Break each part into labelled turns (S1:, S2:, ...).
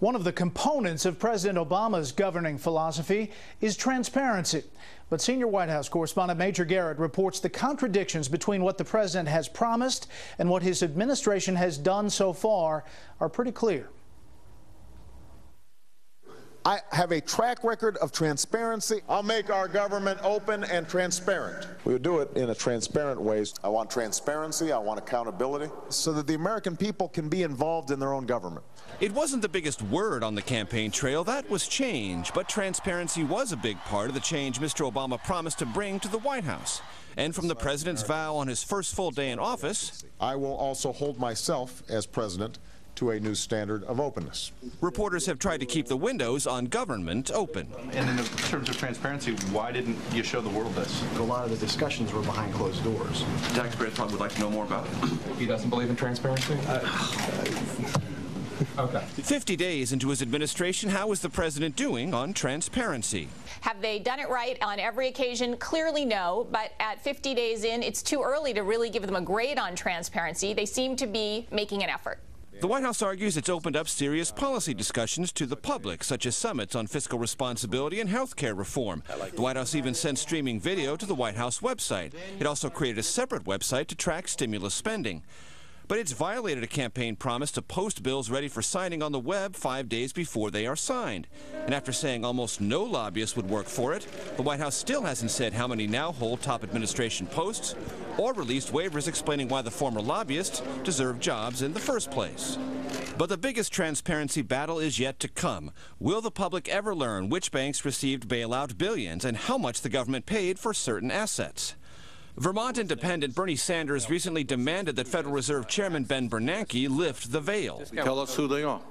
S1: One of the components of President Obama's governing philosophy is transparency. But senior White House correspondent Major Garrett reports the contradictions between what the president has promised and what his administration has done so far are pretty clear.
S2: I have a track record of transparency. I'll make our government open and transparent. We'll do it in a transparent way. I want transparency, I want accountability, so that the American people can be involved in their own government.
S3: It wasn't the biggest word on the campaign trail, that was change, but transparency was a big part of the change Mr. Obama promised to bring to the White House. And from the president's vow on his first full day in office,
S2: I will also hold myself as president to a new standard of openness.
S3: Reporters have tried to keep the windows on government open.
S4: And in terms of transparency, why didn't you show the world this?
S5: A lot of the discussions were behind closed doors.
S4: The taxpayers probably would like to know more about it.
S6: He doesn't believe in transparency? Okay.
S3: 50 days into his administration, how is the president doing on transparency?
S7: Have they done it right on every occasion? Clearly no, but at 50 days in, it's too early to really give them a grade on transparency. They seem to be making an effort.
S3: The White House argues it's opened up serious policy discussions to the public, such as summits on fiscal responsibility and health care reform. The White House even sent streaming video to the White House website. It also created a separate website to track stimulus spending. But it's violated a campaign promise to post bills ready for signing on the web 5 days before they are signed. And after saying almost no lobbyists would work for it, the White House still hasn't said how many now hold top administration posts or released waivers explaining why the former lobbyists deserve jobs in the first place. But the biggest transparency battle is yet to come. Will the public ever learn which banks received bailout billions and how much the government paid for certain assets? Vermont Independent Bernie Sanders recently demanded that Federal Reserve Chairman Ben Bernanke lift the veil.
S8: Tell us who they are.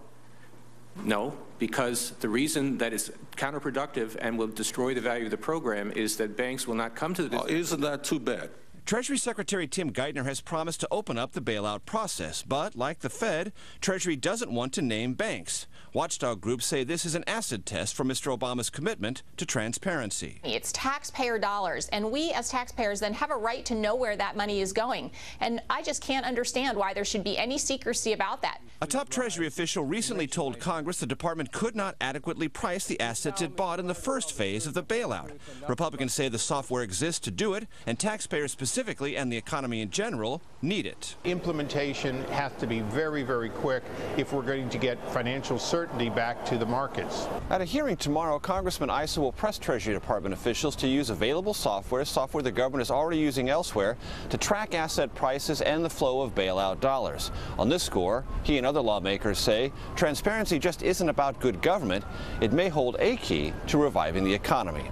S8: No, because the reason that is counterproductive and will destroy the value of the program is that banks will not come to the...
S6: Isn't that too bad?
S3: Treasury Secretary Tim Geithner has promised to open up the bailout process, but like the Fed, Treasury doesn't want to name banks. Watchdog groups say this is an acid test for Mr. Obama's commitment to transparency.
S7: It's taxpayer dollars, and we as taxpayers then have a right to know where that money is going. And I just can't understand why there should be any secrecy about that.
S3: A top Treasury official recently told Congress the department could not adequately price the assets it bought in the first phase of the bailout. Republicans say the software exists to do it, and taxpayers specifically and the economy in general need it.
S9: Implementation has to be very, very quick if we're going to get financial certainty back to the markets.
S10: At a hearing tomorrow, Congressman Issa will press Treasury Department officials to use available software the government is already using elsewhere, to track asset prices and the flow of bailout dollars. On this score, he and other lawmakers say transparency just isn't about good government. It may hold a key to reviving the economy.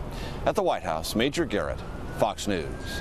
S10: At the White House, Major Garrett, Fox News.